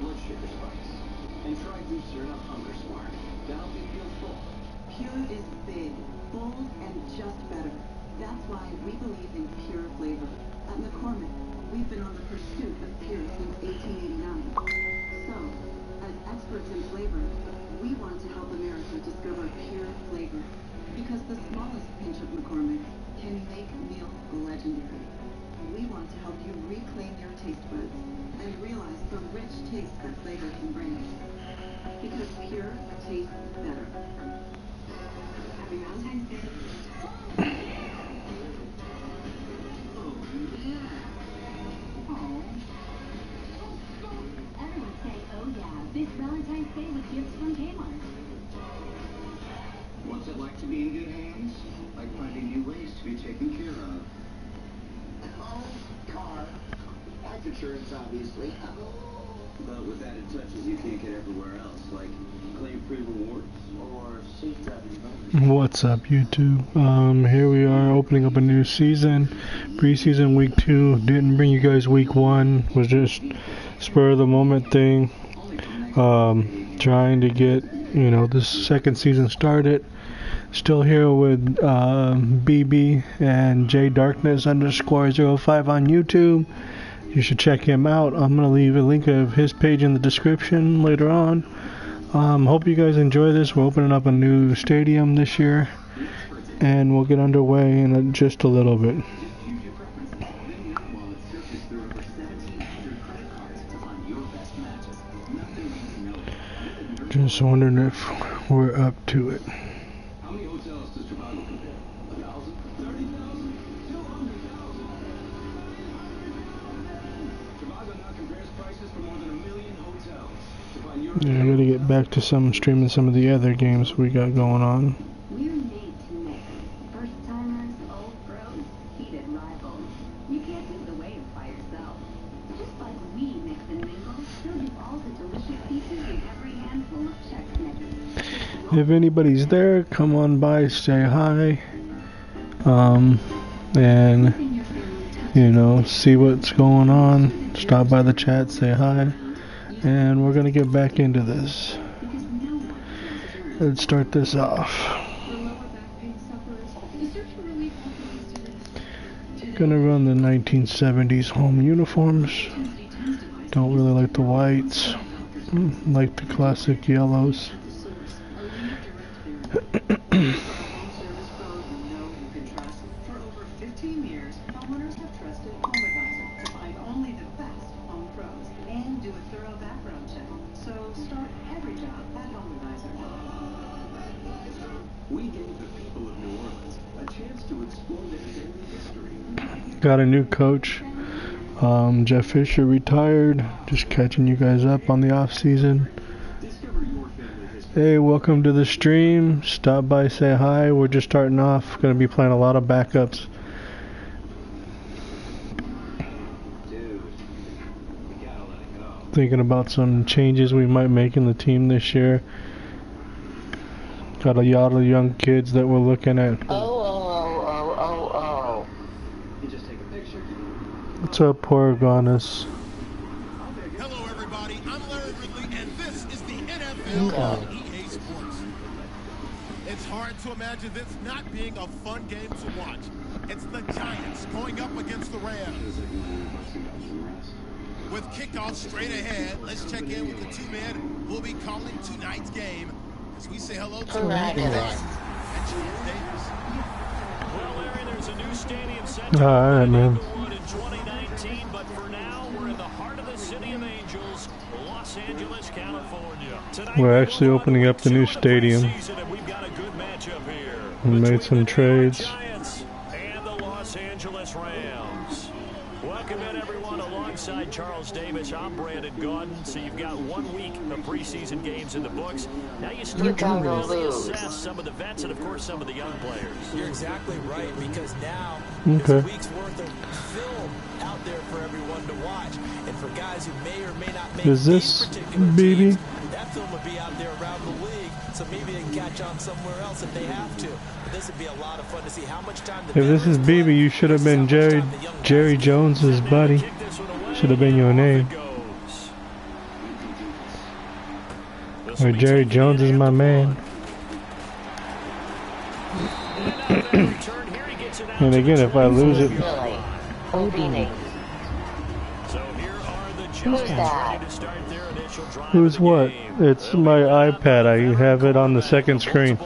blood sugar spikes. And try Booster Enough Hunger Smart to help you feel full. Pure is big, bold, and just better. That's why we believe in pure flavor. At McCormick, we've been on the pursuit of pure since 1889. So, as experts in flavor, we want to help America discover pure flavor. Because the smallest pinch of McCormick can make meals legendary. We want to help you reclaim your taste buds and realize the rich taste that flavor can bring. Because pure tastes better. Happy Valentine's Day. Oh, yeah. Oh. Everyone say, oh yeah, this Valentine's Day with gifts from Kmart. What's it like to be in good hands? Like finding new ways to be taken care of. Oh, car. Life insurance, obviously. But with added touches you can't get everywhere else, like claim free rewards or safe driving bonus. What's up, YouTube? Here we are opening up a new season. Preseason week 2. Didn't bring you guys week 1. Was just spur of the moment thing. Trying to get, this second season started. Still here with BB and JDarkness_05 on YouTube. You should check him out. I'm going to leave a link of his page in the description later on. Hope you guys enjoy this. We're opening up a new stadium this year, and we'll get underway in just a little bit. Just wondering if we're up to it. How many hotels does Chicago compare? 1,000? 30,000? 200,000? Chicago now compares prices for more than 1 million hotels. To find your Yeah, I gotta get back to streaming some of the other games we got going on. We're made to mix. First timers, old pros, heated rivals. You can't do the wave by yourself. Just like we mix and mingle, you'll do all the delicious pieces in every handful of Chex Mix. If anybody's there, come on by, say hi, and see what's going on. Stop by the chat, say hi, and we're gonna get back into this. Let's start this off. Gonna run the 1970s home uniforms. Don't really like the whites. Like the classic yellows. For over 15 years, homeowners have trusted HomeAdvisor to find only the best home pros and do a thorough background check. So start every job at HomeAdvisor. We gave the people of New Orleans a chance to explore their daily history. Got a new coach. Jeff Fisher retired. Just catching you guys up on the off season. Discover your family history. Hey, welcome to the stream. Stop by, say hi. We're just starting off. Going to be playing a lot of backups. Dude, you gotta let it go. Thinking about some changes we might make in the team this year. Got a lot of young kids that we're looking at. Oh. You just take a picture. What's up, Porygonus? Hello, everybody. I'm Larry Ridley, and this is the NFL on EA Sports. It's hard to imagine this not being a fun game to watch. It's the Giants going up against the Rams. With kickoff straight ahead, let's check in with the two men who will be calling tonight's game as we say hello to Randy Moss and Charles Davis. Well, Larry, there's a new stadium set All right, man. in 2019, but for now, we're in the heart of the City of Angels, Los Angeles, California. Tonight, We're actually opening up the new stadium. We've got a good matchup here. We made some trades. Giants and the Los Angeles Rams. Welcome in, everyone, alongside Charles Davis. I'm Brandon Gaudin. So you've got 1 week of preseason games in the books. Now you start to really assess some of the vets and, of course, some of the young players. You're exactly right, because now there's a week's worth of film out there for everyone to watch. And for guys who may or may not make Is these this particular BB? teams, that film would be out there around the league, so maybe they can catch on somewhere else if they have to. But this would be a lot of fun to see how much time the If this is veterans play BB, you should have been versus how much time the young Jerry guys Jones's buddy. Kick this one away, Should have been your and off name. it goes. Or Jerry Jones is my man. And again, if I lose it, Really? Who's that? who's what? It's my iPad. I have it on the second screen,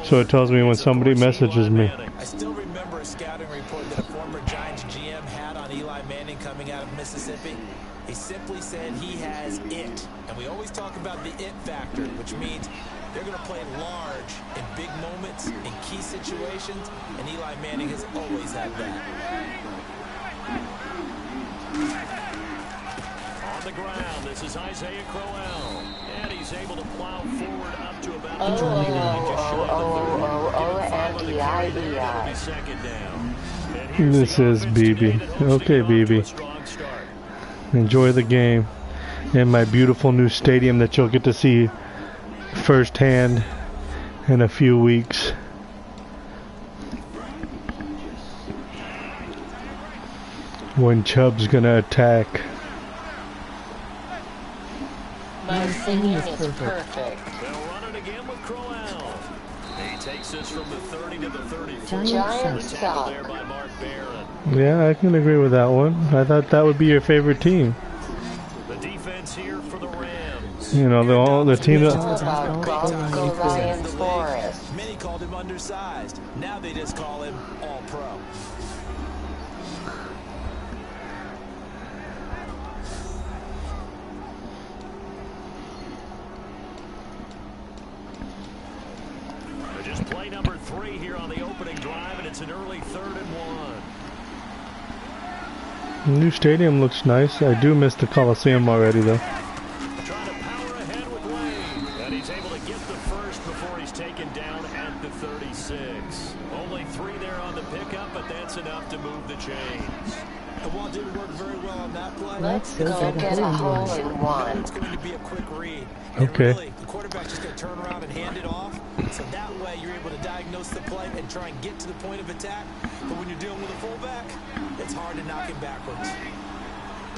so it tells me when somebody messages me. I still remember a scouting report that a former Giants GM had on Eli Manning coming out of Mississippi. He simply said he has it. And we always talk about the it factor, which means they're going to play large in big moments, in key situations, and Eli Manning has always had that. On the ground, this is Isaiah Crowell. And he's able to plow forward up to about the 29. Second down. This is BB. Okay, BB. Enjoy the game in my beautiful new stadium that you'll get to see firsthand in a few weeks. When Chubb's gonna attack. My singing is perfect. They'll run it again with Crowell. He takes this from the 30 to the 34. Giants suck. There by Mark Barron. Yeah, I can agree with that one. I thought that would be your favorite team. The defense here for the Rams. You know, the team that... Many called him undersized. Now they just call him all-pro. Just play number 3 here on the opening drive, and it's an early 3rd and 1. The new stadium looks nice. I do miss the Coliseum already, though. Trying to power ahead with Lane, and he's able to get the first before he's taken down at the 36. Only 3 there on the pickup, but that's enough to move the chains. The ball didn't work very well on that play. Let's go get a hole in one. It's going to be a quick read. And Okay. really, the quarterback's just going to turn around and hand it off. So that way you're able to diagnose the play and try and get to the point of attack. But when you're dealing with a fullback, it's hard to knock him backwards.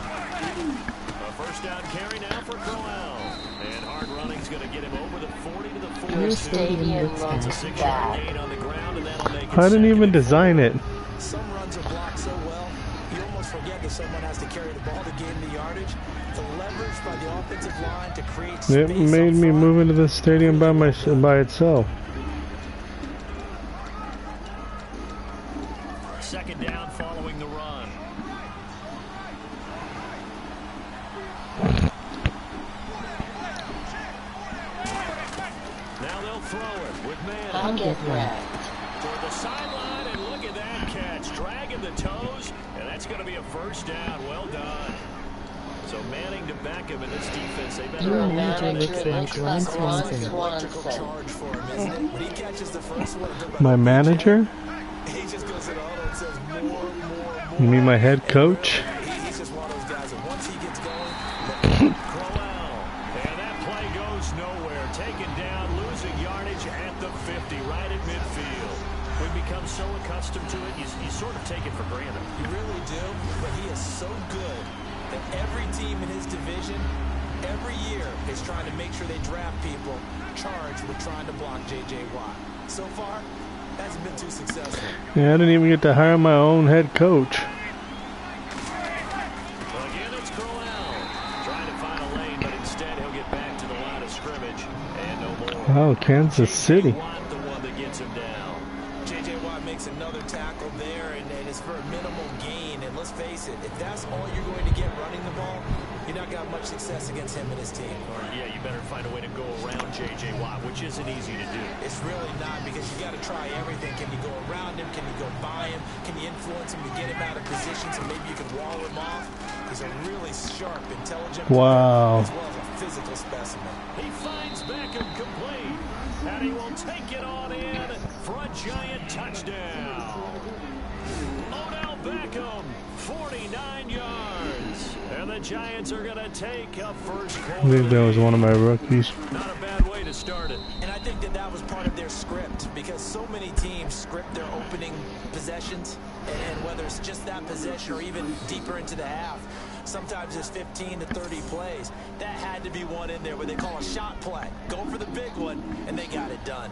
A first down carry now for Crowell. And hard running's going to get him over the 40 to the 42. Your stadium It's a looks 6-yard gain bad. on the ground, and that'll make it I didn't even design it. Some runs are blocked so well, you almost forget that someone has to carry the ball to gain the yardage. The leverage by the offensive line to create space. It made me move into the stadium by itself. Second down following the run. Now they'll throw it with Manning. I'll get wrecked. Toward the sideline, and look at that catch. Dragging the toes, and that's going to be a first down. Well done. So Manning to back him in this defense. They better Your manager looks like Ron Swanson. Electrical charge for him, isn't it? When he catches the first one, My manager? he just goes in auto and says more. You mean my head coach? He's just one of those guys that once he gets going, Crowell. And that play goes nowhere. Taken down, losing yardage at the 50, right at midfield. We become so accustomed to it, you sort of take it for granted. you really do, but he is so good that every team in his division, every year, is trying to make sure they draft people charged with trying to block J.J. Watt. So far, hasn't been too successful. Yeah, I didn't even get to hire my own head coach. Again, it's Crowell. Trying to find a lane, but instead he'll get back to the line of scrimmage. And no more. Oh, Kansas City. Watt, the one that gets him down. J.J. Watt makes another tackle there, and it's for a minimal gain. And let's face it, if that's all you're going to get running the ball, you're not got much success against him and his team. Or, yeah, you better find a way to go around J.J. Watt, which isn't easy to do. It's really not, because you got to try everything. Can you go around him? Can you go by him? Can you influence him to get him out of position so maybe you can wall him off? He's a really sharp, intelligent Wow. player, as well as a physical specimen. He finds Beckham complete, and he will take it on in for a giant touchdown. Odell Beckham, 49 yards. And the Giants are going to take a first I quarter. believe that was one of my rookies. Not a bad way to start it. And I think that was part of their script, because so many teams script their opening possessions, and whether it's just that possession or even deeper into the half, sometimes it's 15 to 30 plays. That had to be one in there where they call a shot play. Go for the big one, and they got it done.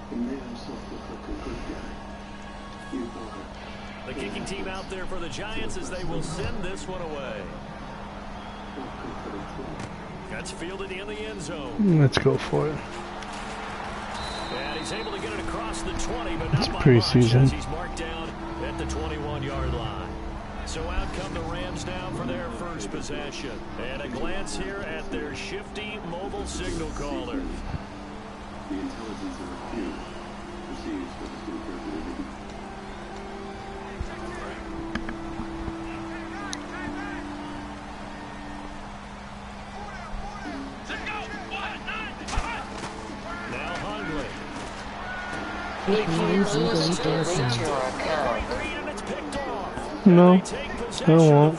He made himself look like a good guy. You boy. The kicking team out there for the Giants as they will send this one away. That's fielded in the end zone. Let's go for it. And he's able to get it across the 20, but not It's by preseason. much as he's marked down at the 21-yard line. So out come the Rams now for their first possession. And a glance here at their shifty mobile signal caller. The intelligence of a few perceives what is going to perfectly. It means you delete your account. No, I won't.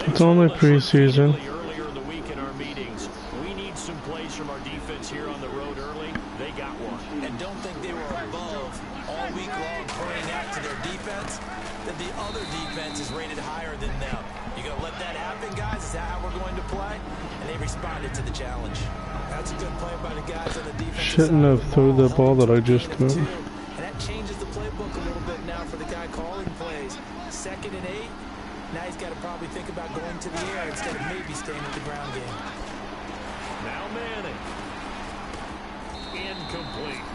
It's only preseason. Earlier in the week in our meetings, we need some plays from our defense here on the road early. They got one. And don't think they were above all week long pointing out to their defense that the other defense is rated higher than them. You gonna let that happen, guys? Is that how we're going to play? And they responded to the challenge. That's a good play by the guys on the defense. Shouldn't have threw the ball that I just threw. And that changes the playbook a little bit now for the guy calling plays. 2nd and 8. Now he's got to probably think about going to the air instead of maybe staying with the ground game. Now Manning. Incomplete.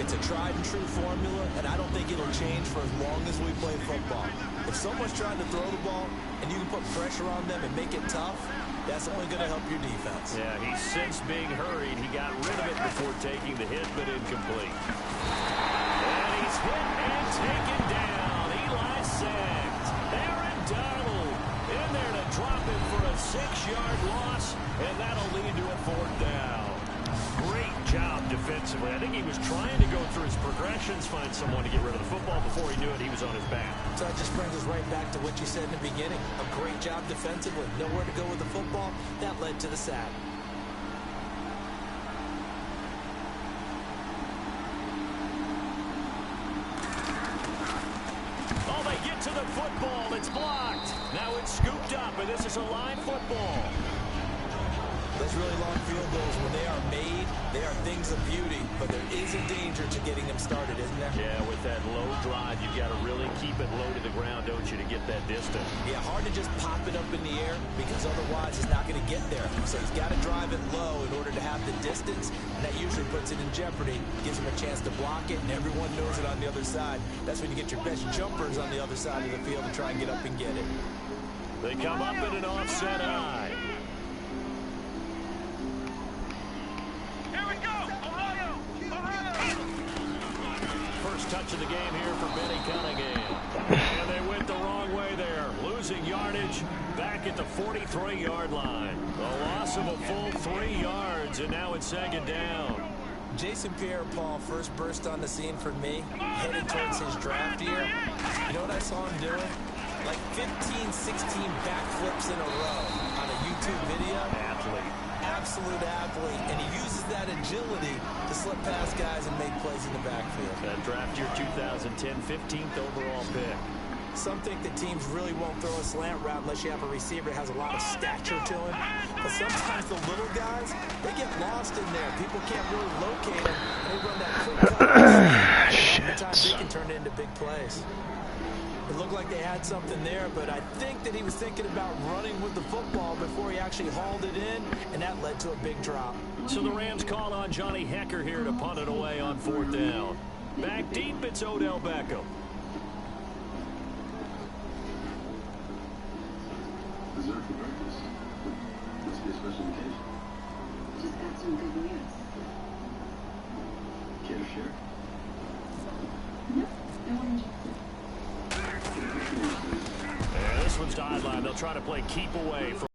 It's a tried and true formula, and I don't think it'll change for as long as we play football. If someone's trying to throw the ball and you can put pressure on them and make it tough, that's only going to help your defense. Yeah, he's since being hurried. He got rid of it before taking the hit, but incomplete. And he's hit and taken down. Eli sacked. Aaron Donald in there to drop him for a 6-yard loss, and that'll lead to a 4th down. Great job defensively. I think he was trying to go through his progressions, find someone to get rid of the football. Before he knew it, he was on his back. So that just brings us right back to what you said in the beginning. A great job defensively. Nowhere to go with the football. That led to the sack. Oh, they get to the football. It's blocked. Now it's scooped up, and this is a line football. Those really long field goals, when they are made, they are things of beauty, but there is a danger to getting them started, isn't there? Yeah, with that low drive, you've got to really keep it low to the ground, don't you, to get that distance. Yeah, hard to just pop it up in the air because otherwise it's not going to get there. So he's got to drive it low in order to have the distance, and that usually puts it in jeopardy, gives him a chance to block it, and everyone knows it on the other side. That's when you get your best jumpers on the other side of the field to try and get up and get it. They come up in an offset eye. Touch of the game here for Benny Cunningham. And they went the wrong way there. Losing yardage back at the 43-yard line. A loss of a full 3 yards, and now it's 2nd down. Jason Pierre-Paul first burst on the scene for me, headed towards his draft year. You know what I saw him doing? Like 15, 16 backflips in a row on a YouTube video. Athlete. Absolute athlete, and he uses that agility to slip past guys and make plays in the backfield. Draft year 2010, 15th overall pick. Some think that teams really won't throw a slant route unless you have a receiver that has a lot of stature to him. But sometimes the little guys, they get lost in there. People can't really locate them, and they run that quick cut. Sometimes they can turn it into big plays. It looked like they had something there, but I think that he was thinking about running with the football before he actually hauled it in, and that led to a big drop. So the Rams call on Johnny Hecker here to punt it away on 4th down. Back deep, it's Odell Beckham. Dessert for breakfast. Must be a special occasion. Just got some good news. Care to share? No, I want to. And this one's sideline. They'll try to play keep away from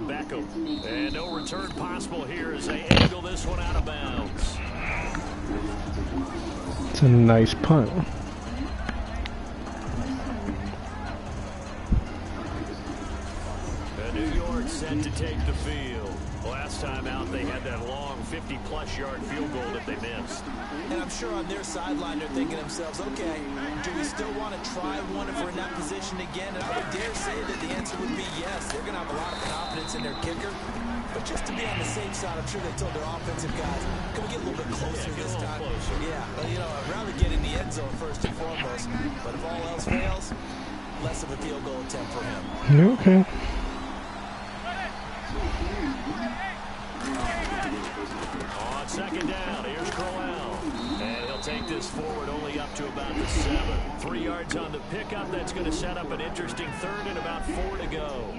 Beckham. And no return possible here as they angle this one out of bounds. It's a nice punt. And New York set to take the field. Last last time out they had that long 50-plus yard field goal that they missed. And I'm sure on their sideline they're thinking to themselves, okay, do we still want to try one if we're in that position again? And I would dare say that the answer would be yes. They're going to have a lot of confidence in their kicker. But just to be on the safe side, I'm sure they told their offensive guys, can we get a little bit closer this time? Yeah, well, you know, I'd rather get in the end zone first and foremost. But if all else fails, less of a field goal attempt for him. Okay. On second down, here's Crowell. And he'll take this forward only up to about the 7. 3 yards on the pickup. That's going to set up an interesting third and about 4 to go.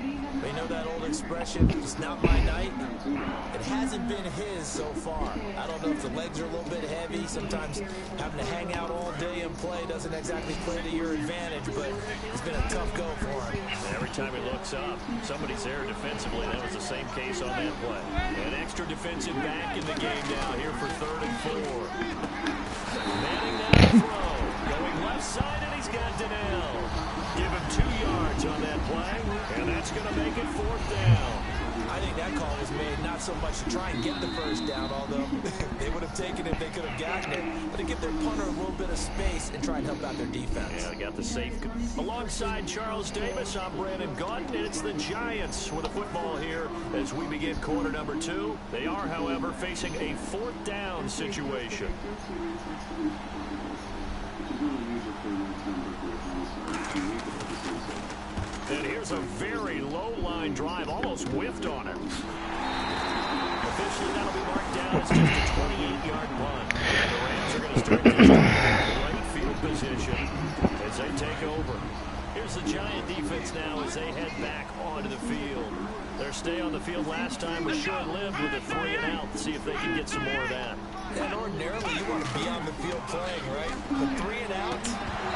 They know that old expression, it's not my night. It hasn't been his so far. I don't know if the legs are a little bit heavy. Sometimes having to hang out all day and play doesn't exactly play to your advantage, but it's been a tough go for him. Every time he looks up, somebody's there defensively. That was the same case on that play. An extra defensive back in the game now here for 3rd and 4. Manning now to throw. Going left side, and he's got Donnell. Give him 2 yards on that play, and that's going to make it 4th down. I think that call was made not so much to try and get the first down, although they would have taken it if they could have gotten it, but to give their punter a little bit of space and try and help out their defense. Yeah, they got the safe. Alongside Charles Davis, I'm Brandon Gaudin, and it's the Giants with the football here as we begin quarter number 2. They are, however, facing a 4th down situation. And here's a very low-line drive, almost whiffed on it. Officially, that'll be marked down as just a 28-yard punt. And the Rams are going to start this right field position as they take over. Here's the Giant defense now as they head back onto the field. Their stay on the field last time was short-lived with a 3 and out. See if they can get some more of that. And ordinarily, you want to be on the field playing, right? But 3 and out,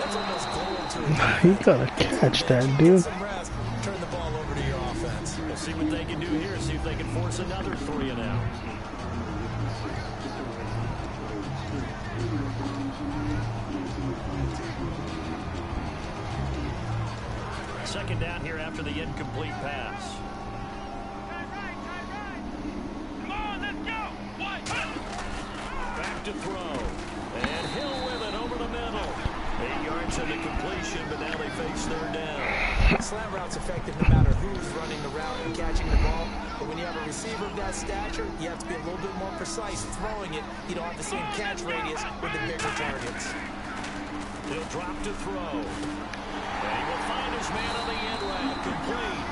that's almost gold to it. You gotta catch that, dude. Some rest, turn the ball over to your offense. We'll see what they can do here. See if they can force another 3 and out. Second down here after the incomplete pass. Back to throw. And Hill with it over the middle. 8 yards in the completion, but now they face 3rd down. Slam route's effective no matter who's running the route and catching the ball. But when you have a receiver of that stature, you have to be a little bit more precise throwing it. You don't have the same catch radius with the bigger targets. He'll drop to throw. And he will find his man on the end route. Complete.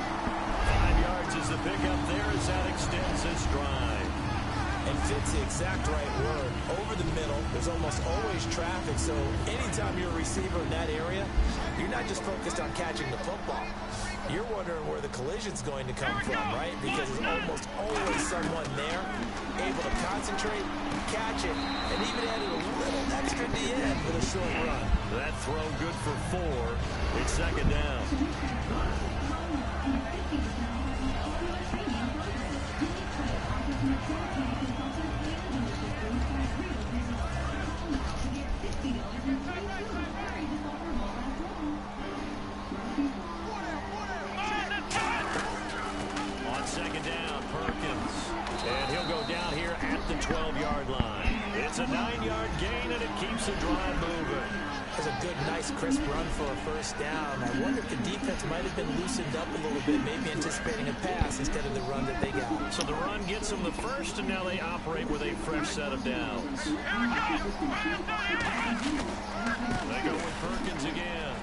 5 yards is the pickup there as that extends this drive. And fits the exact right word. Over the middle, there's almost always traffic, so anytime you're a receiver in that area, you're not just focused on catching the football. You're wondering where the collision's going to come from, right? Because there's almost always someone there, able to concentrate, catch it, and even added a little extra at the end with a short run. That throw good for 4. It's 2nd down. On 2nd down, Perkins. And he'll go down here at the 12-yard line. It's a 9-yard gain, and it keeps the drive moving. That's a good, nice, crisp run for a first down. I wonder if the defense might have been loosened up a little bit, maybe anticipating a pass instead of the run that they got. So the run gets them the first, and now they operate with a fresh set of downs. They go with Perkins again.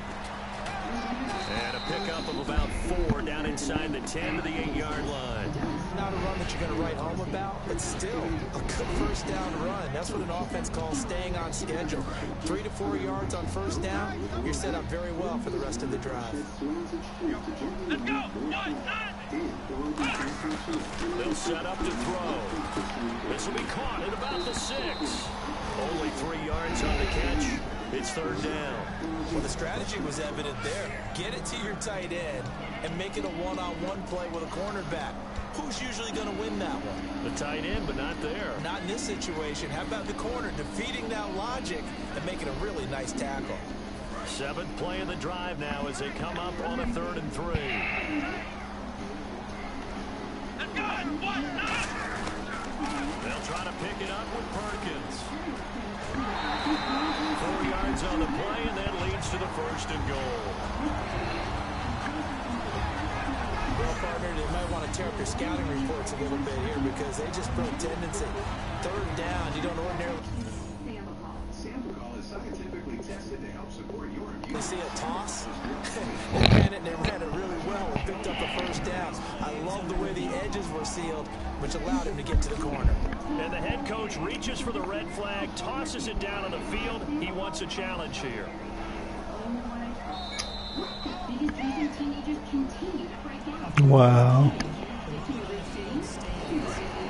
And a pickup of about 4 down inside the 10 to the 8-yard line. Not a run that you're going to write home about, but still a good first down run. That's what an offense calls staying on schedule. 3 to 4 yards on first down, you're set up very well for the rest of the drive. Let's go! They'll set up to throw. This will be caught at about the 6. Only 3 yards on the catch. It's 3rd down. Well, the strategy was evident there. Get it to your tight end and make it a one-on-one play with a cornerback. Who's usually going to win that one? The tight end, but not there. Not in this situation. How about the corner defeating that logic and making a really nice tackle? 7th play of the drive now as they come up on a 3rd and 3. trying to pick it up with Perkins. 4 yards on the play, and that leads to the 1st and goal. Well, partner, they might want to tear up your scouting reports a little bit here because they just built tendency. 3rd down, you don't ordinarily Sample call is scientifically tested to help support your immune. see a toss. They ran it really well and picked up the 1st down. I love the way the edges were sealed, which allowed him to get to the corner. And the head coach reaches for the red flag, tosses it down on the field. He wants a challenge here. Wow.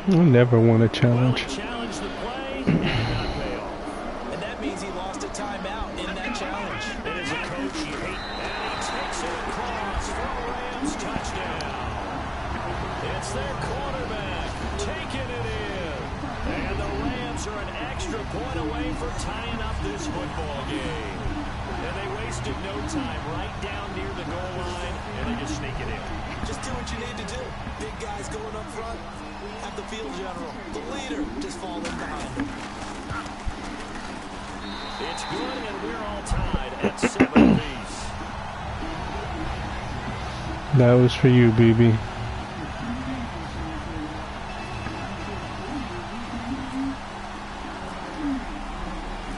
I never won a challenge. Challenge the play and not pay off. And that means he lost a timeout in that challenge. And as a coach, you hate, and he takes it across for a Rams touchdown. It's their quarterback taking it in. And the Rams are an extra point away from tying up this football game. And they wasted no time right down near the goal line, and they just sneak it in. Just do what you need to do. Big guys going up front. Have the field general, the leader, just falling behind him. It's good, and we're all tied at 7 apiece. That was for you, BB.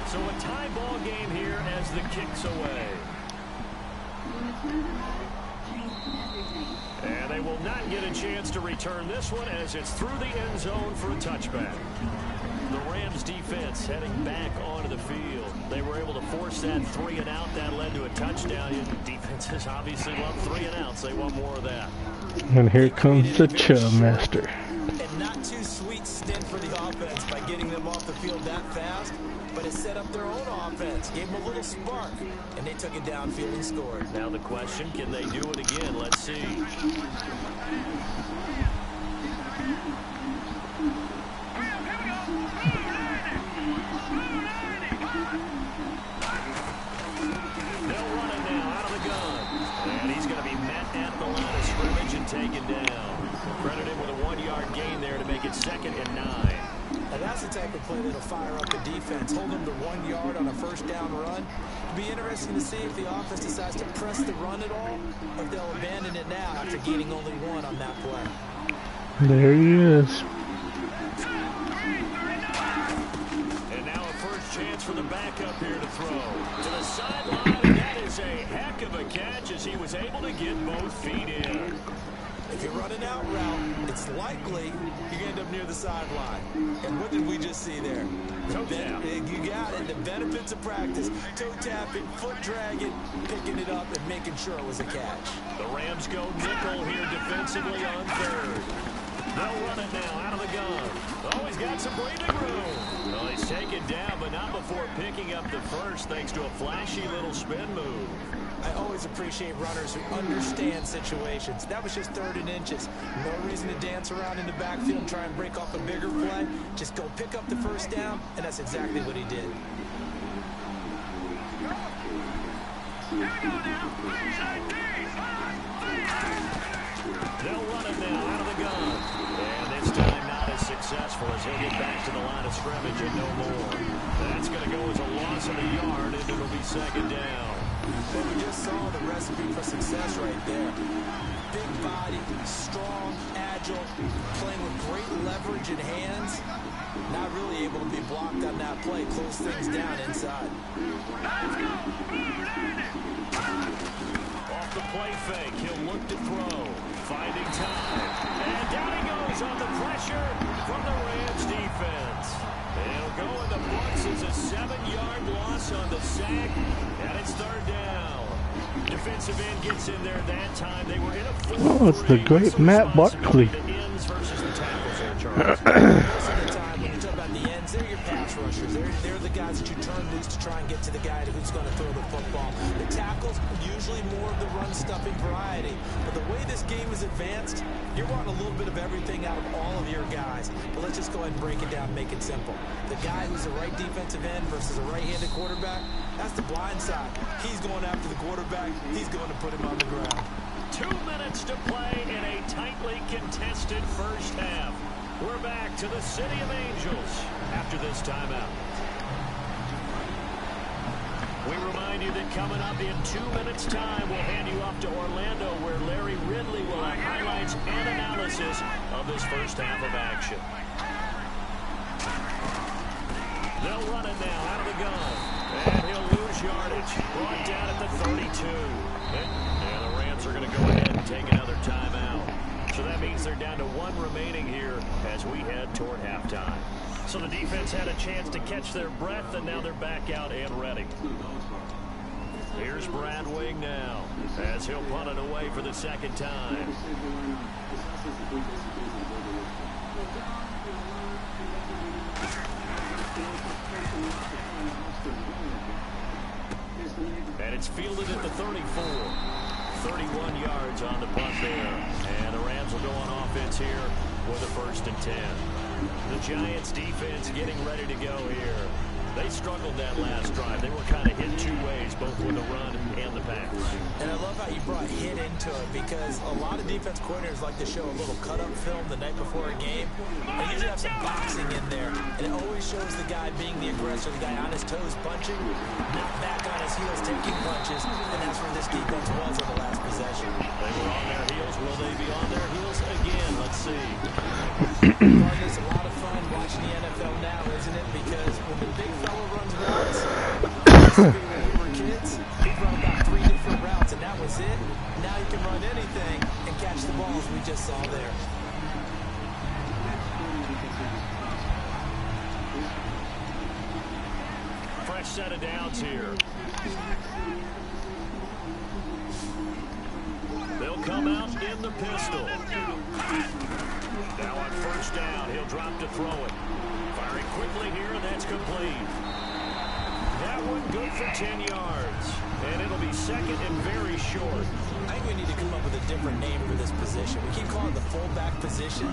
So a tie ball game here as the kick's away. And they will not get a chance to return this one as it's through the end zone for a touchback. The Rams defense heading back onto the field. They were able to force that 3 and out. That led to a touchdown. Defenses obviously love 3 and outs. They want more of that. And here comes the Chub Master. And not too sweet stint for the offense by getting them off the field that fast, but it set up their own offense, gave them a little spark, and they took it downfield and scored. Now the question, can they do it again? Let's see. They'll run it now out of the gun. And he's going to be met at the line of scrimmage and taken down. Credited with a 1-yard gain there to make it 2nd and 9. Now that's the type of play that'll fire up the defense. Hold them to 1 yard on a 1st down run. It'll be interesting to see if the offense decides to press the run at all, or if they'll abandon it now after gaining only 1 on that play. There he is. And now a first chance for the backup here to throw. To the sideline, and that is a heck of a catch as he was able to get both feet in. If you run an out route, it's likely you're going to end up near the sideline. And what did we just see there? Toe tap. You got it. The benefits of practice. Toe tapping, foot dragging, picking it up, and making sure it was a catch. The Rams go nickel here defensively on 3rd. They'll run it now out of the gun. Oh, he's got some breathing room. Well, he's taken down, but not before picking up the 1st thanks to a flashy little spin move. I always appreciate runners who understand situations. That was just 3rd and inches. No reason to dance around in the backfield and try and break off a bigger play. Just go pick up the 1st down, and that's exactly what he did. They'll run it now out of the gun. And this time not as successful as he'll get back to the line of scrimmage and no more. That's going to go as a loss of a yard, and it'll be 2nd down. Well, we just saw the recipe for success right there. Big body, strong, agile, playing with great leverage in hands. Not really able to be blocked on that play. Close things down inside. Off the play fake, he'll look to throw. Finding time. And down he goes on the pressure from the Rams defense. It'll go in the books as a 7-yard loss on the sack, and it's 3rd down. Defensive end gets in there that time. They were in a 4-3. Oh, it's the great Matt Barkley. The ends versus the tackles there, Charles. Most of the time, when you talk about the ends, they're your pass rushers. They're the guys that you turn loose to try and get to the guy who's going to throw the football. The tackles, usually more of the run-stuffing variety. But the way this game is advanced, you're wanting a little bit of everything out of all of your guys. But let's just go ahead and break it down and make it simple. The guy who's the right defensive end versus a right-handed quarterback, that's the blind side. He's going after the quarterback. He's going to put him on the ground. 2 minutes to play in a tightly contested 1st half. We're back to the City of Angels after this timeout. We remind you that coming up in 2 minutes' time, we'll hand you off to Orlando, where Larry Ridley will have highlights and analysis of this first half of action. They'll run it now out of the gun. And he'll lose yardage. Brought down at the 32. And the Rams are going to go ahead and take another timeout. So that means they're down to 1 remaining here as we head toward halftime. So the defense had a chance to catch their breath, and now they're back out and ready. Here's Brad Wing now as he'll punt it away for the second time. And it's fielded at the 34. 31 yards on the punt there. And the Rams will go on offense here with a 1st and 10. The Giants defense getting ready to go here. They struggled that last drive. They were kind of hit 2 ways, both with the run and the pass. And I love how you brought hit into it, because a lot of defense coordinators like to show a little cut-up film the night before a game. They usually have some boxing in there, and it always shows the guy being the aggressor, the guy on his toes punching, not back on his heels taking punches, and that's where this defense was on the last possession. They were on their heels. Will they be on their heels again? Let's see. It's a lot of fun watching the NFL now, isn't it? Because when the big fella runs routes, when we were kids, he'd run about 3 different routes, and that was it. Now he can run anything and catch the balls we just saw there. Fresh set of downs here. They'll come out in the pistol. Now on 1st down, he'll drop to throw it. Firing quickly here, and that's complete. That one good for 10 yards. And it'll be 2nd and very short. I think we need to come up with a different name for this position. We keep calling it the fullback position.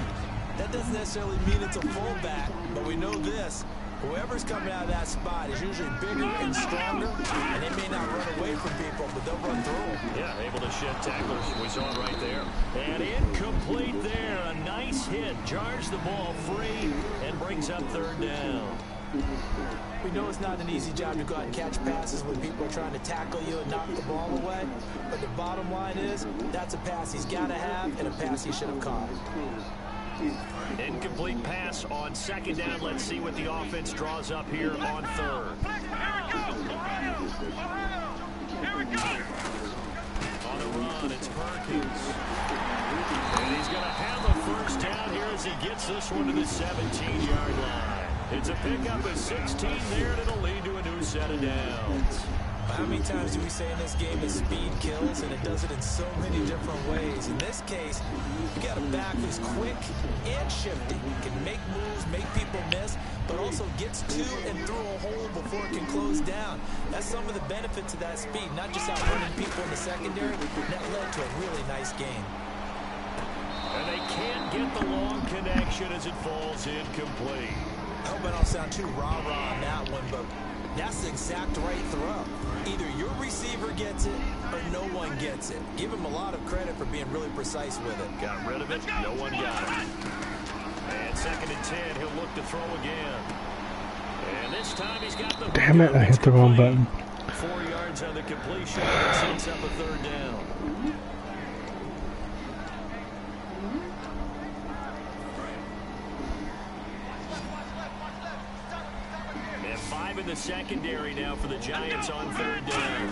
That doesn't necessarily mean it's a fullback, but we know this. Whoever's coming out of that spot is usually bigger and stronger, and they may not run away from people, but they'll run through them. Yeah, able to shed tacklers. We saw it right there. And incomplete there. A nice hit. Jars the ball free and brings up 3rd down. We know it's not an easy job to go out and catch passes when people are trying to tackle you and knock the ball away, but the bottom line is that's a pass he's got to have and a pass he should have caught. Incomplete pass on 2nd down. Let's see what the offense draws up here on 3rd. On the run, it's Perkins. And he's going to have a 1st down here as he gets this one to the 17-yard line. It's a pickup of 16 there, and it'll lead to a new set of downs. How many times do we say in this game that speed kills, and it does it in so many different ways? In this case, you got a back who's quick and shifty, can make moves, make people miss, but also gets to and through a hole before it can close down. That's some of the benefits of that speed, not just outrunning people in the secondary. That led to a really nice game. And they can't get the long connection as it falls incomplete. I hope I don't sound too rah-rah on that one, but that's the exact right throw. Either your receiver gets it or no one gets it. Give him a lot of credit for being really precise with it. Got rid of it. No one got it. And 2nd and 10. He'll look to throw again. And this time he's got the... Damn it, I hit the wrong button. 4 yards on the completion. And sets up a 3rd down. And 5 in the secondary now for the Giants on 3rd down.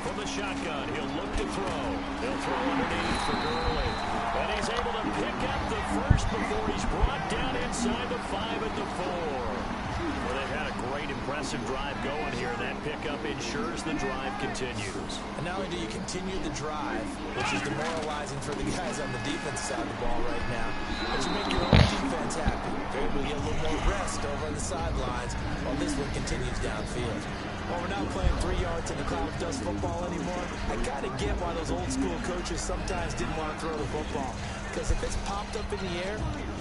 From the shotgun, he'll look to throw. He'll throw underneath for Gurley. And he's able to pick up the 1st before he's brought down inside the 5 at the 4. Well, they've had a great, impressive drive going here. That pickup ensures the drive continues. And not only do you continue the drive, which is demoralizing for the guys on the defense side of the ball right now, but you make your own defense happy. You're able to get a little more rest over on the sidelines while this one continues downfield. While we're not playing 3 yards in the cloud of dust football anymore, I kind of get why those old school coaches sometimes didn't want to throw the football. Because if it's popped up in the air,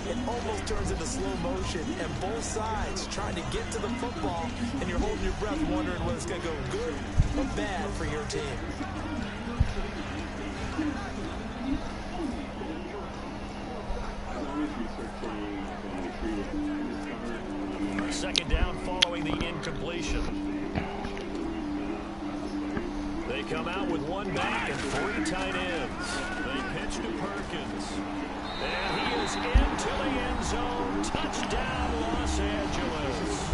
it almost turns into slow motion, and both sides trying to get to the football, and you're holding your breath wondering whether it's going to go good or bad for your team. second down following the incompletion. They come out with one back and 3 tight ends. They pitch to Perkins. And he is into the end zone. Touchdown, Los Angeles.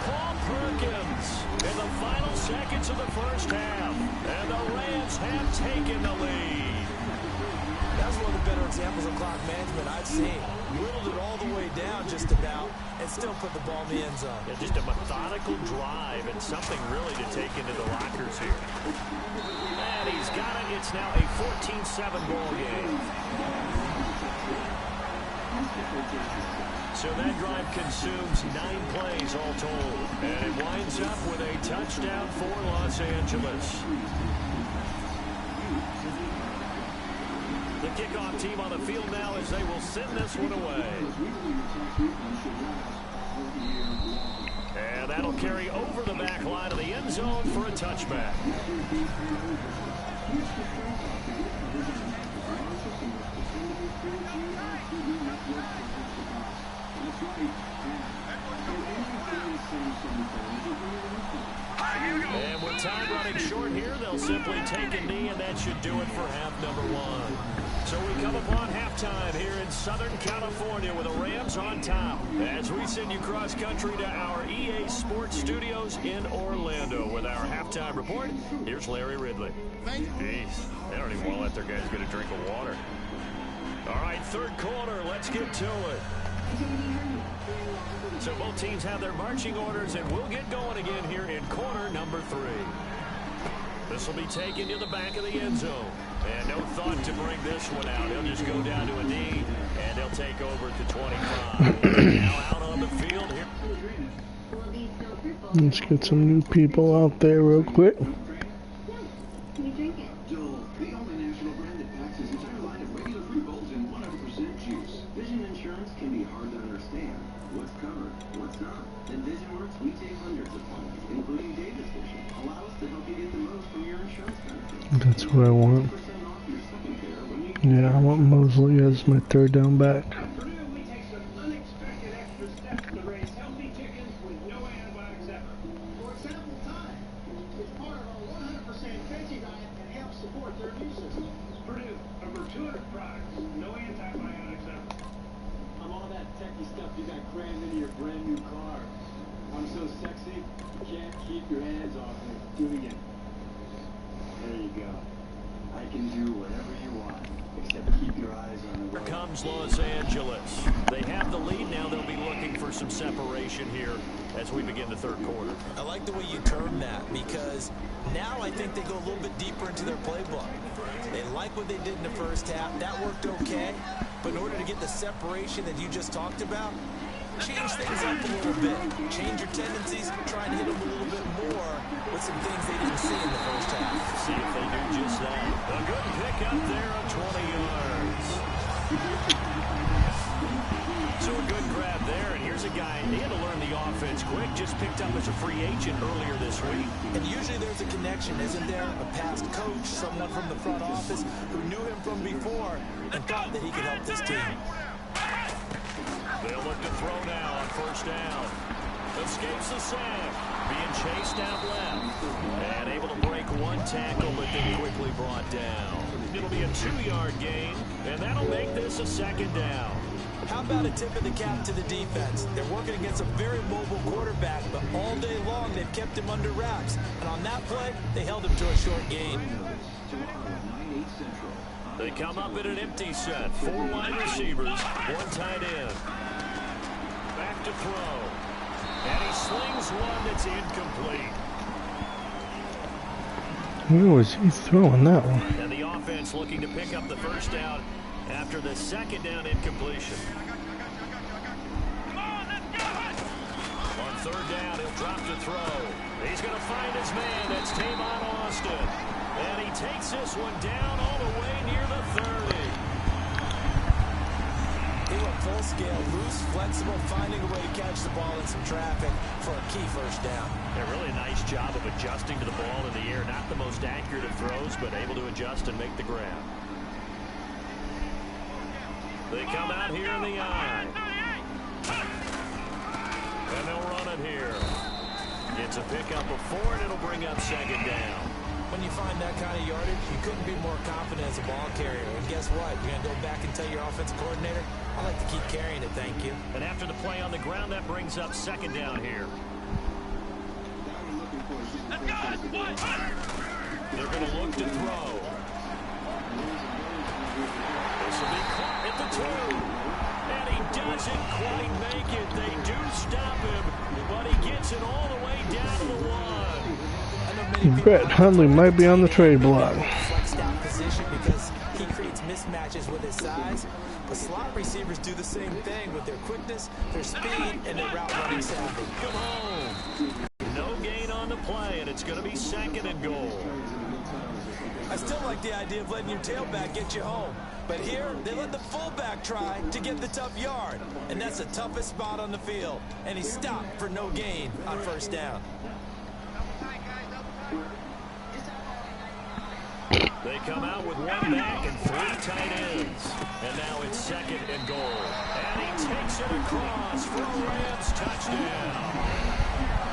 Paul Perkins in the final seconds of the first half. And the Rams have taken the lead. That's one of the better examples of clock management I've seen. Whittled it all the way down just about and still put the ball in the end zone. Yeah, just a methodical drive and something really to take into the lockers here. And he's got it. It's now a 14-7 ball game. So that drive consumes 9 plays all told. And it winds up with a touchdown for Los Angeles. The kickoff team on the field now as they will send this one away. And that'll carry over the back line of the end zone for a touchback. And with time running short here, they'll simply take a knee, and that should do it for half number 1. So we come upon halftime here in Southern California with the Rams on top. As we send you cross country to our EA Sports Studios in Orlando with our halftime report, here's Larry Ridley. Jeez, they don't even want to let their guys get a drink of water. All right, third quarter, let's get to it. So both teams have their marching orders, and we'll get going again here in quarter number 3. This will be taken to the back of the end zone. And no thought to bring this one out. He'll just go down to a knee, and they'll take over to 25. Now out on the field here. Let's get some new people out there real quick. Joel, the only national brand that packs its entire line of regular free bowls in 100% juice. Vision insurance can be hard to understand. What's covered, what's not. At VisionWorks, we take hundreds of plans, including Davis Vision. Allow us to help you get the most from your insurance benefits. That's what I want. Yeah, I want Mosley as my third down back. Purdue, we take some unexpected extra steps to raise healthy chickens with no antibiotics ever. For example, thyme. It's part of our 100% veggie diet and helps support their immune system. Purdue, over 200 products, no antibiotics ever. I'm all that techie stuff you got crammed into your brand new car. I'm so sexy, you can't keep your hands off me. Doing it. There you go. I can do whatever you want, except keep your eyes on the road. Here comes Los Angeles. They have the lead now. They'll be looking for some separation here as we begin the third quarter. I like the way you term that, because now I think they go a little bit deeper into their playbook. They like what they did in the first half. That worked okay. But in order to get the separation that you just talked about, change things up a little bit. Change your tendencies, try and hit them a little bit more with some things they didn't see in the first half. See if they do just that. A good pickup there of 20 yards. So a good grab there, and here's a guy, he had to learn the offense quick, just picked up as a free agent earlier this week. And usually there's a connection, isn't there? A past coach, someone from the front office who knew him from before and thought that he could help this team. They'll look to throw now on first down. Escapes the sack. Being chased out left. And able to break one tackle, but then quickly brought down. It'll be a 2-yard gain, and that'll make this a second down. How about a tip of the cap to the defense? They're working against a very mobile quarterback, but all day long they've kept him under wraps. And on that play, they held him to a short gain. They come up in an empty set. 4 wide receivers, 1 tight end. Back to throw. And he slings one that's incomplete. Where was he throwing that one? And the offense looking to pick up the first down after the second down incompletion. On third down, he'll drop to throw. He's going to find his man. That's Tavon Austin. And he takes this one down all the way near the 30. He went full scale, loose, flexible, finding a way to catch the ball in some traffic for a key first down. A really nice job of adjusting to the ball in the air. Not the most accurate of throws, but able to adjust and make the grab. They come out here in the eye. And they'll run a pickup of 4, and it'll bring up second down. When you find that kind of yardage, you couldn't be more confident as a ball carrier. And guess what? You're going to go back and tell your offensive coordinator, I like to keep carrying it, thank you. And after the play on the ground, that brings up second down here. They're going to look to throw. This will be caught at the 2. And he doesn't quite make it. They do stop him, but he gets it all the way down to the 1. Brett Hundley might be on the trade block. Flexed out position because he creates mismatches with his size. But slot receivers do the same thing with their quickness, their speed, and their route running savvy. Come home. No gain on the play, and it's going to be second and goal. I still like the idea of letting your tailback get you home. But here, they let the fullback try to get the tough yard. And that's the toughest spot on the field. And he stopped for no gain on first down. They come out with 1 back and 3 tight ends. And now it's second and goal. And he takes it across for a Rams touchdown.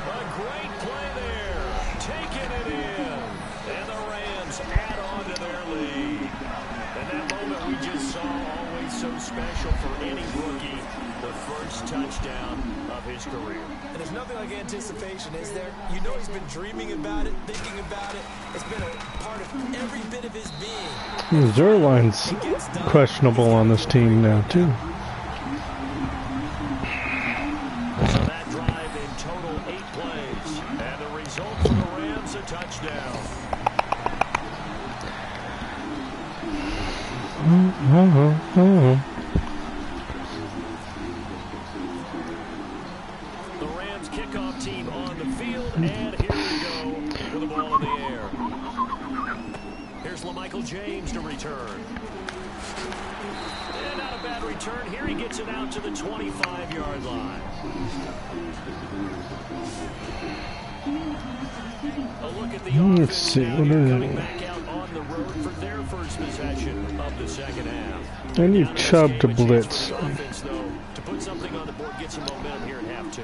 A great play there. Taking it in. And the Rams add on to their lead. And that moment we just saw, always so special for any rookie. The first touchdown of his career. And there's nothing like anticipation, is there? You know he's been dreaming about it, thinking about it. It's been a part of every bit of his being. Zerline's questionable on this team now, too. So that drive in total 8 plays. And the result for the Rams, a touchdown. The Rams kickoff team on the field, and here we go with the ball in the air. Here's LaMichael James to return. And not a bad return. Here he gets it out to the 25-yard line. A look at the Let's see, what is coming it? back out on the road for their first possession of the second half. I need Chubb to blitz. Offense, though, to put something on the board, get some momentum here at half 2.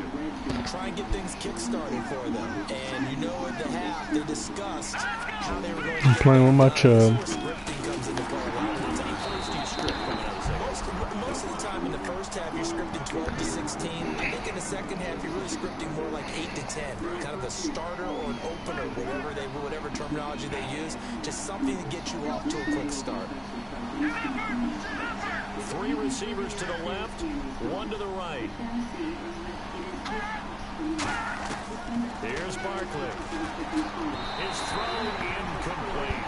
Try and get things kick-started for them. And you know at the half, they discussed how they were going to I'm playing with my Chubb. scripting comes into play. Most of the time in the first half, you're scripting 12 to 16. I think in the second half, you're really scripting more like 8 to 10. Kind of a starter or an opener, whatever terminology they use. Just something to get you off to a quick start. 3 receivers to the left, 1 to the right. Here's Barkley. His throw incomplete.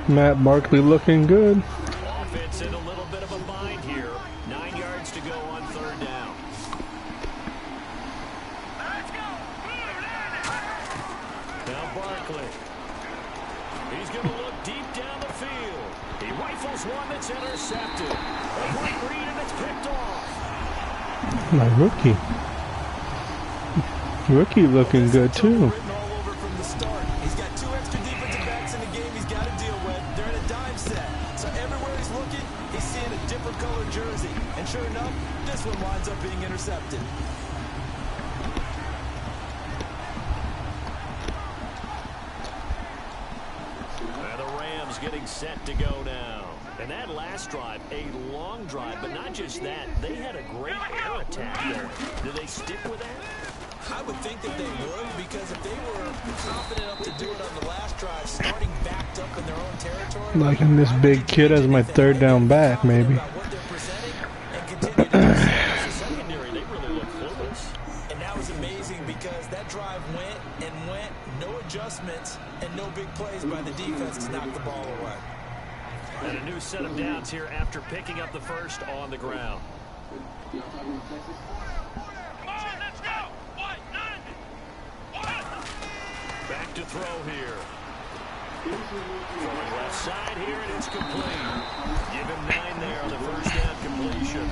Matt Barkley looking good. Offense in a little bit of a bind here. 9 yards to go on third down. Now Barkley. He's going to look deep down the field. He rifles one that's intercepted. A great read, and it's picked off. My rookie. Rookie looking good, too. He's got 2 extra defensive backs in the game he's got to deal with. They're in a dime set. So everywhere he's looking, he's seeing a different colored jersey. And sure enough, this one winds up being intercepted. And the Rams getting set to go now. And that last drive, a long drive, but not just that. They had a great air attack there. Do they stick with that? I would think that they would, because if they were confident enough to do it on the last drive, starting backed up in their own territory, Liking this big kid as my third down back, maybe. what they're presenting and continue to do so. The secondary, they really look clueless. And that was amazing because that drive went, no adjustments, and no big plays by the defense to knock the ball away. And a new set of downs here after picking up the first on the ground. Back to throw here. Throwing left side here, and it's complete. Give him 9 there on the first down completion.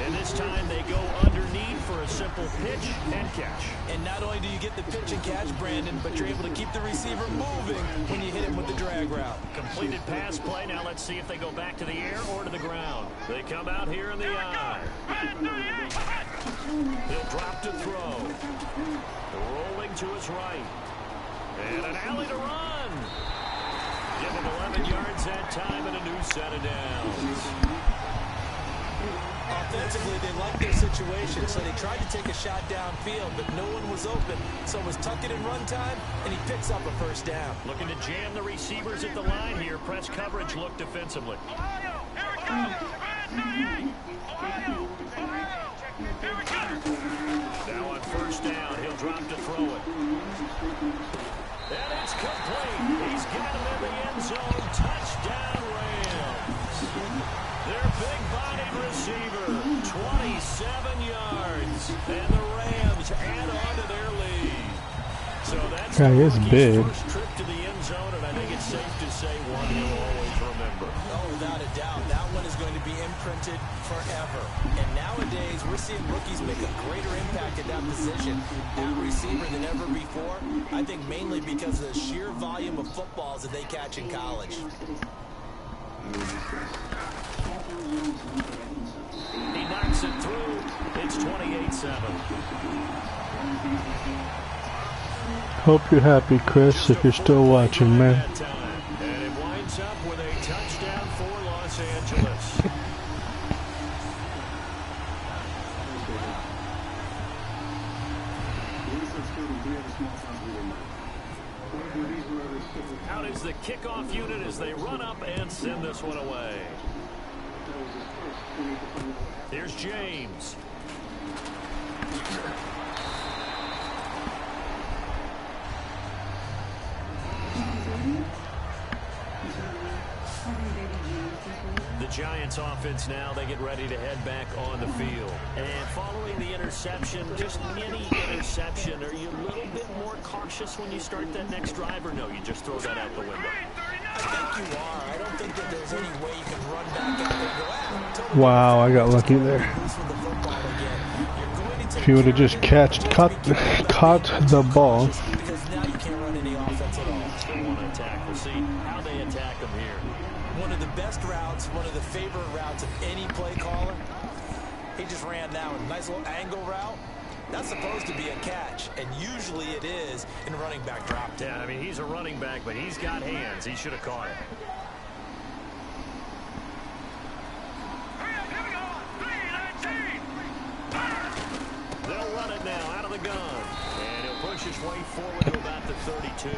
And this time they go underneath for a simple pitch and catch. And not only do you get the pitch and catch, Brandon, but you're able to keep the receiver moving when you hit him with the drag route. Completed pass play. Now let's see if they go back to the air or to the ground. They come out here in the eye. He'll drop to throw. Rolling to his right. And an alley to run. Give him 11 yards that time and a new set of downs. Offensively, they liked their situation, so they tried to take a shot downfield, but no one was open. So it was tuck it in run time, and he picks up a first down. Looking to jam the receivers at the line here. Press coverage look defensively. Now on first down, he'll drop to throw it. And it's complete. He's got him in the end zone. Touchdown, Rams. Their big-bodied receiver, 27 yards. And the Rams add on to their lead. So that's the rookie's first trip to the end zone, and I think it's safe to say one he'll always remember. Oh, without a doubt. That one is going to be imprinted forever. And nowadays, we're seeing rookies make a greater impact at that position, that receiver, than ever before. I think mainly because of the sheer volume of footballs that they catch in college. He knocks it through. It's 28-7. Hope you're happy, Chris, if you're still watching, man. And it winds up with a touchdown for Los Angeles. Out is the kickoff unit as they run up and send this one away. Here's James. The Giants offense now, they get ready to head back on the field. And following the interception, just any interception, are you a little bit more cautious when you start that next drive, or no, you just throw that out the window? I think you are. I don't think that there's any way you can run back out and go out. Wow, I got lucky there. If you would have just caught the ball. Because now you can't run any offense at all. Still want to attack. We'll see how they attack them here. One of the best routes, one of the favorite routes of any play caller. He just ran that one. Nice little angle route. That's supposed to be a catch, and usually it is in running back drop. Yeah, I mean, he's a running back, but he's got hands. He should have caught it. They'll run it now out of the gun. And he'll push his way forward to about the 32.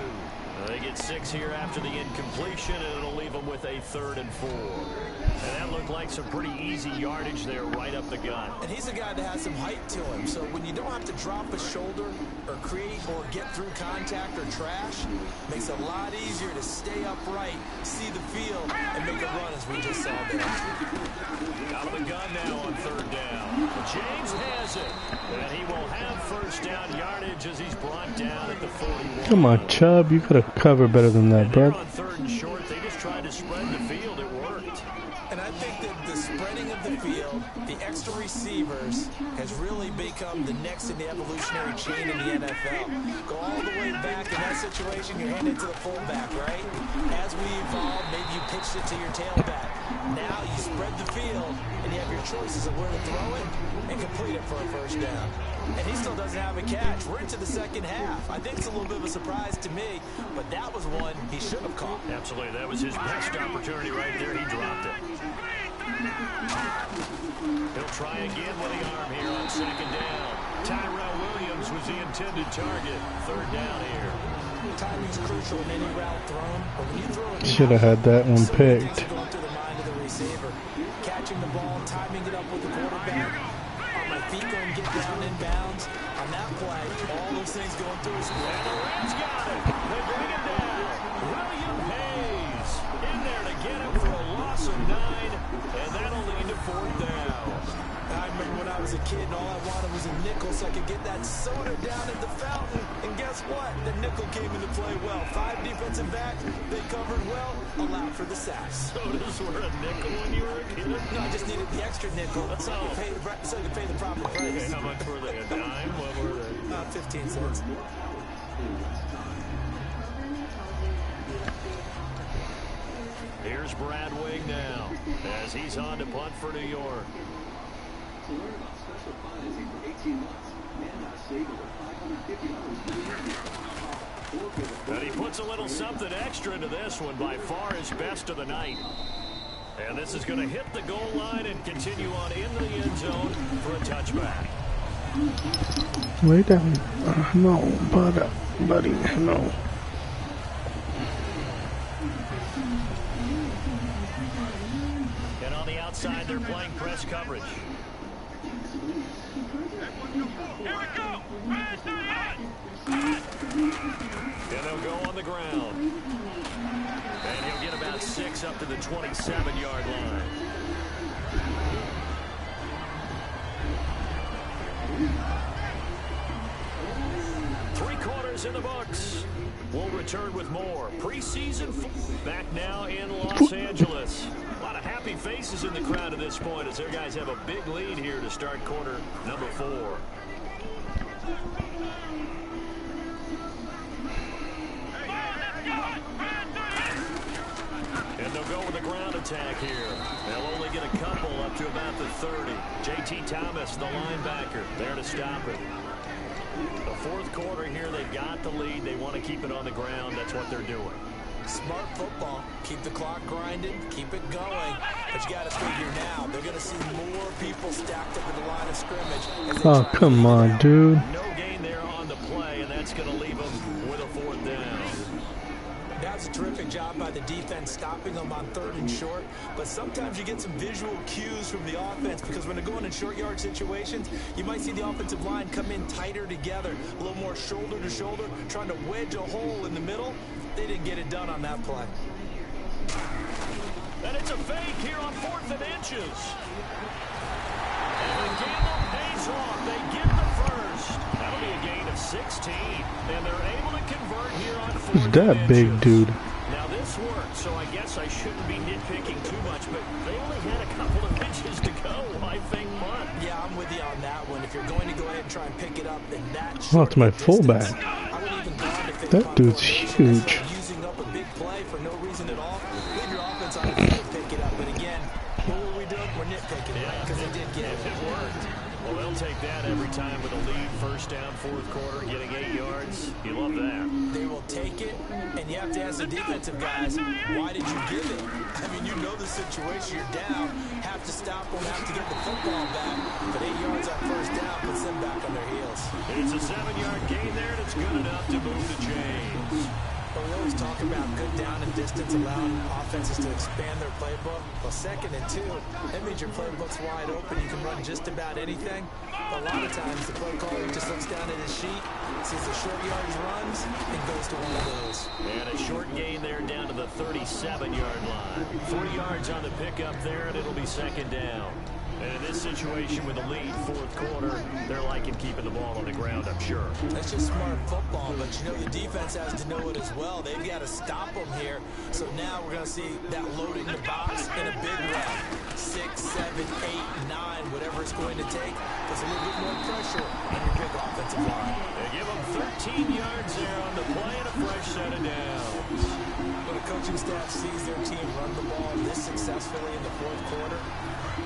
They get 6 here after the incompletion, and it'll leave them with a 3rd and 4. And that looked like some pretty easy yardage there right up the gut. And he's a guy that has some height to him, so when you don't have to drop a shoulder or create or get through contact or trash, makes it a lot easier to stay upright, see the field, and make a run as we just saw there. Out of the gun now on 3rd down. James has it, and he will have first down yardage as he's brought down at the 41. Come on, Chubb, you could have covered better than that, bro. On 3rd and short, they just tried to spread the field. It worked. And I think that the spreading of the field, the extra receivers, has really become the next in the evolutionary chain in the NFL. Go all the way back in that situation, you're handed to the fullback, right? As we evolve, maybe you pitched it to your tailback. Now you spread the field, and you have your choices of where to throw it and complete it for a first down. And he still doesn't have a catch. We're into the second half. I think it's a little bit of a surprise to me, but that was one he should have caught. Absolutely. That was his best opportunity right there. He dropped it. He'll try again with the arm here on 2nd down. Tyrell Williams was the intended target. 3rd down here. Timing's crucial in any route thrown, but when you throw it, should have had that one picked. going through the mind of the receiver, catching the ball, timing it up with the quarterback. Are my feet going to get down in bounds? On that play, all those things going through his head. And the Rams got it. They bring it down. William Hayes in there to get him for a loss of 9, and that'll lead to 4th down. I remember when I was a kid and all I wanted was a nickel so I could get that soda down at the fountain. And guess what? The nickel came into play well. 5 defensive backs, they covered well, allowed for the sacks. Sodas were a nickel when you were a kid? No, I just needed the extra nickel so I could pay the proper price. Okay, how much were they? A dime? What were they? 15 cents. Here's Here's Brad Wing now as he's on to punt for New York. To learn about special financing for 18 months, man, I saved over $550 And he puts a little something extra into this one, by far his best of the night. And this is going to hit the goal line and continue on into the end zone for a touchback. Way down. No, buddy, no. And on the outside, they're playing press coverage. Here we go. And they'll go on the ground. And he'll get about 6 up to the 27-yard line. Three quarters in the books. We'll return with more preseason back now in Los Angeles. A lot of happy faces in the crowd at this point as their guys have a big lead here to start quarter number 4. And they'll go with a ground attack here. They'll only get a couple up to about the 30. J.T. Thomas, the linebacker, there to stop it. The fourth quarter here, they've got the lead. They want to keep it on the ground. That's what they're doing. Smart football. Keep the clock grinding. Keep it going. But you got to figure now, they're going to see more people stacked up at the line of scrimmage. Oh, come on, dude. No gain there on the play, and that's going to leave them with a 4th down. That's a terrific job by the defense stopping them on 3rd and short. But sometimes you get some visual cues from the offense because when they're going in short yard situations, you might see the offensive line come in tighter together, a little more shoulder to shoulder, trying to wedge a hole in the middle. They didn't get it done on that play. And it's a fake here on 4th and inches. And the gamble pays off. They get the first. That'll be a gain of 16. And they're able to convert here on 4th Who's that and big inches. dude? Now this worked, so I guess I shouldn't be nitpicking too much, but they only had a couple of inches to go. I think punt. Yeah, I'm with you on that one. If you're going to go ahead and try and pick it up in that Oh, it's my fullback. I wouldn't even go on if they That punt dude's formation. huge. That's using up a big play for no reason at all. Leave your offense on the field and pick it up. But again, what were we doing? We're nitpicking, right? Because they did get it. It worked. Well, they'll take that every time with a lead. 1st down, 4th quarter, getting 8 yards. You love that. They will take it, and you have to ask the defensive guys, why did you give it? I mean, you know the situation. You're down. Have to stop them, have to get the football back. But 8 yards on 1st down puts them back on their heels. It's a 7-yard gain there, and it's good enough to move to James. But we always talk about good down and distance, allowing offenses to expand their playbook. Well, 2nd and 2, that means your playbook's wide open. You can run just about anything. But a lot of times, the play caller just looks down at his sheet, sees the short yardage runs, and goes to one of those. And a short gain there down to the 37-yard line. 3 yards on the pickup there, and it'll be 2nd down. And in this situation with the lead, 4th quarter, they're liking keeping the ball on the ground, I'm sure. That's just smart football, but you know the defense has to know it as well. They've got to stop them here. So now we're going to see that loading the box in a big way. 6, 7, 8, 9, whatever it's going to take. Puts a little bit more pressure on your big offensive line. They give them 13 yards there on the play and a fresh set of downs. When a coaching staff sees their team run the ball this successfully in the 4th quarter,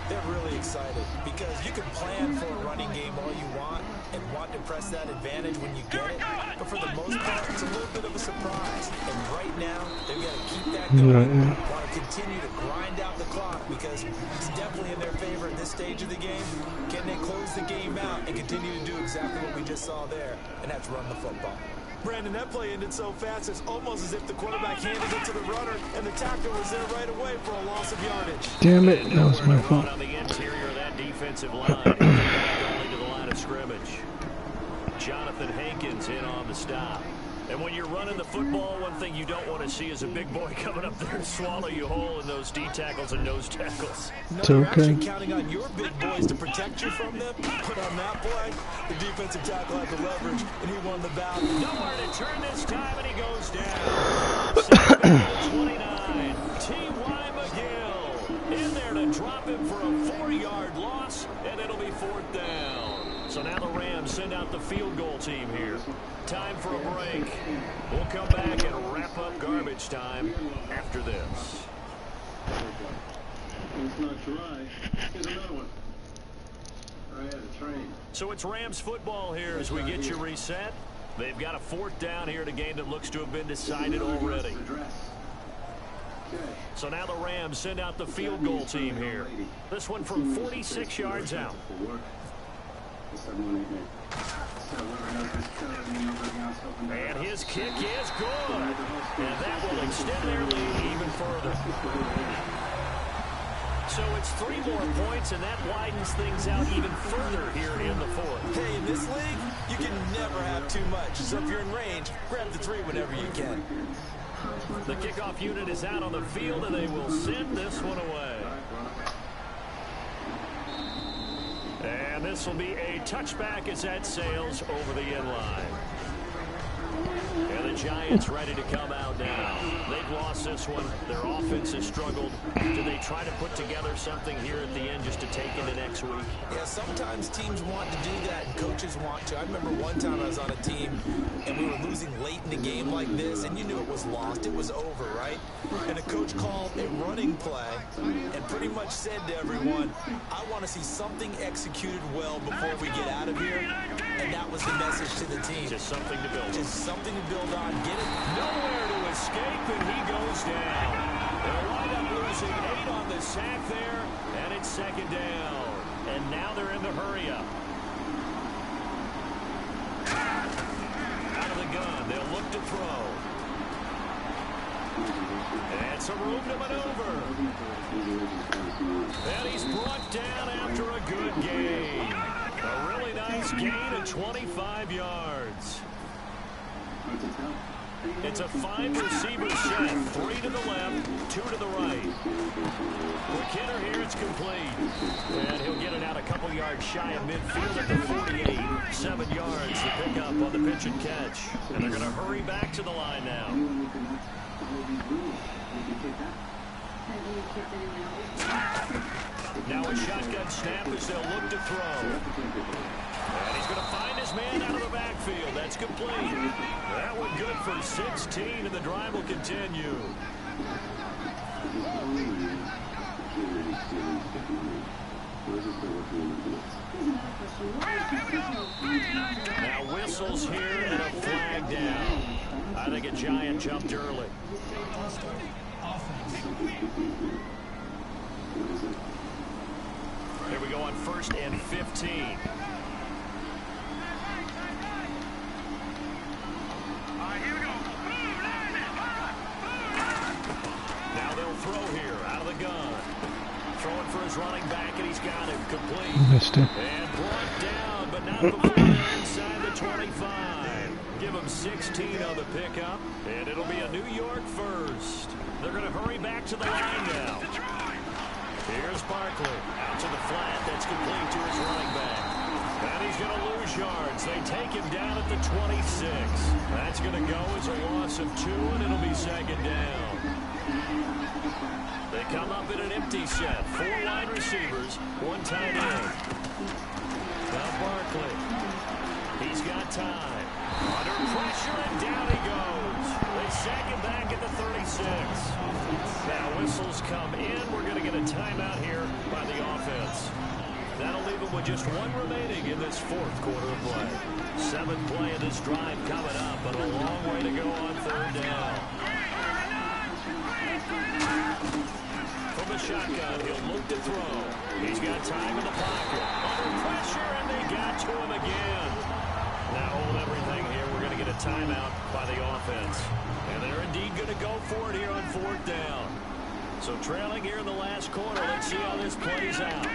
they're really excited because you can plan for a running game all you want and want to press that advantage when you get it. But for the most part, it's a little bit of a surprise. And right now, they've got to keep that going. Want to continue to grind out the clock because it's definitely in their favor at this stage of the game. Can they close the game out and continue to do exactly what we just saw there? And that's run the football. Brandon, that play ended so fast, it's almost as if the quarterback handed it to the runner, and the tackle was there right away for a loss of yardage. Damn it, that was my fault. On the interior of that defensive line, going to the line of scrimmage. Jonathan Hankins in on the stop. And when you're running the football, one thing you don't want to see is a big boy coming up there and swallow you whole in those D tackles and nose tackles. It's okay. You're actually counting on your big boys to protect you from them. But on that play, the defensive tackle had the leverage, and he won the battle. Nowhere to turn this time, and he goes down. 29. T.Y. McGill in there to drop him for a 4-yard loss, and it'll be 4th down. So now the Rams send out the field goal team here. Time for a break. We'll come back and wrap up garbage time after this. It's not dry. Here's another one. I had a train. So it's Rams football here as we get you reset. They've got a 4th down here in a game that looks to have been decided already. So now the Rams send out the field goal team here. This one from 46 yards out. And his kick is good. And that will extend their lead even further. So it's 3 more points, and that widens things out even further here in the 4th. Hey, in this league, you can never have too much. So if you're in range, grab the 3 whenever you can. The kickoff unit is out on the field, and they will send this one away. And this will be a touchback as that sails over the end line. And the Giants ready to come out now. They've lost this one. Their offense has struggled. Do they try to put together something here at the end just to take into next week? Yeah, sometimes teams want to do that and coaches want to. I remember one time I was on a team and we were losing late in the game like this, and you knew it was lost. It was over, right? And a coach called a running play and pretty much said to everyone, I want to see something executed well before we get out of here. And that was the message to the team. Just something to build on. Just something to build on. Get it? Nowhere to escape, and he goes down. They'll wind up losing 8 on the sack there, and it's 2nd down. And now they're in the hurry-up. Out of the gun, they'll look to throw. And some room to maneuver. And he's brought down after a good gain. A really nice gain of 25 yards. It's a 5-receiver set. 3 to the left, 2 to the right. Quick hitter here, it's complete. And he'll get it out a couple yards shy of midfield at the 48. 7 yards to pick up on the pitch and catch. And they're going to hurry back to the line now. Now a shotgun snap as they'll look to throw. And he's going to find his man out of the backfield. That's complete. That one good for 16, and the drive will continue. Now whistles here and a flag down. I think a Giant jumped early. Here we go on 1st and 15. Now they'll throw here out of the gun. Throwing for his running back, and he's got it complete. Missed it. And brought down, but not before they're inside the 25. Give him 16 on the pickup, and it'll be a New York first. They're going to hurry back to the line now. Here's Barkley out to the flat. That's complete to his running back. And he's going to lose yards. They take him down at the 26. That's going to go as a loss of 2, and it'll be 2nd down. They come up in an empty set. 4 wide receivers, 1 tight end. Now Barkley. He's got time. Under pressure, and down he goes. They sack him back at the 36. Now whistles come in. We're going to get a timeout here by the offense. That'll leave them with just 1 remaining in this 4th quarter of play. 7th play of this drive coming up, but a long way to go on 3rd down. From the shotgun, he'll look to throw. He's got time in the pocket. Under pressure, and they got to him again. Now hold everything here. We're going to get a timeout by the offense. And they're indeed going to go for it here on 4th down. So trailing here in the last quarter. Let's see how this plays out.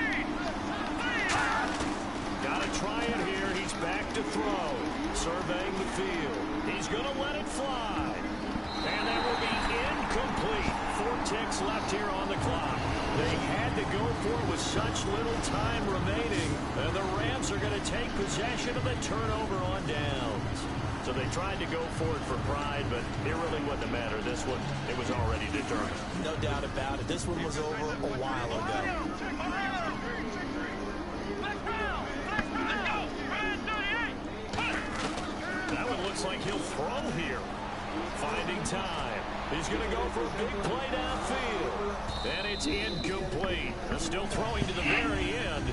Got to try it here. He's back to throw. Surveying the field. He's going to let it fly. And that will be incomplete. 4 ticks left here on the clock. They had to go for it with such little time remaining. And the Rams are going to take possession of the turnover on downs. So they tried to go for it for pride, but it really wouldn't have mattered. This one, it was already determined. No doubt about it. This one was over a while ago. That one looks like he'll throw here. Finding time. He's going to go for a big play downfield. And it's incomplete. They're still throwing to the very end,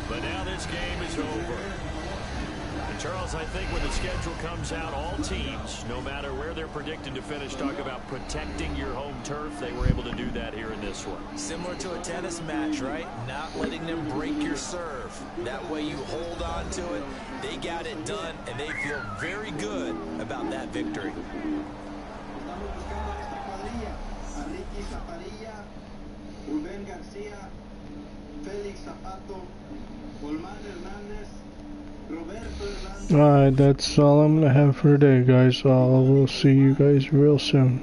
but now this game is over. And Charles, I think when the schedule comes out, all teams, no matter where they're predicted to finish, talk about protecting your home turf. They were able to do that here in this one. Similar to a tennis match, right? Not letting them break your serve. That way you hold on to it. They got it done, and they feel very good about that victory. Alright, that's all I'm going to have for today, guys. I will see you guys real soon.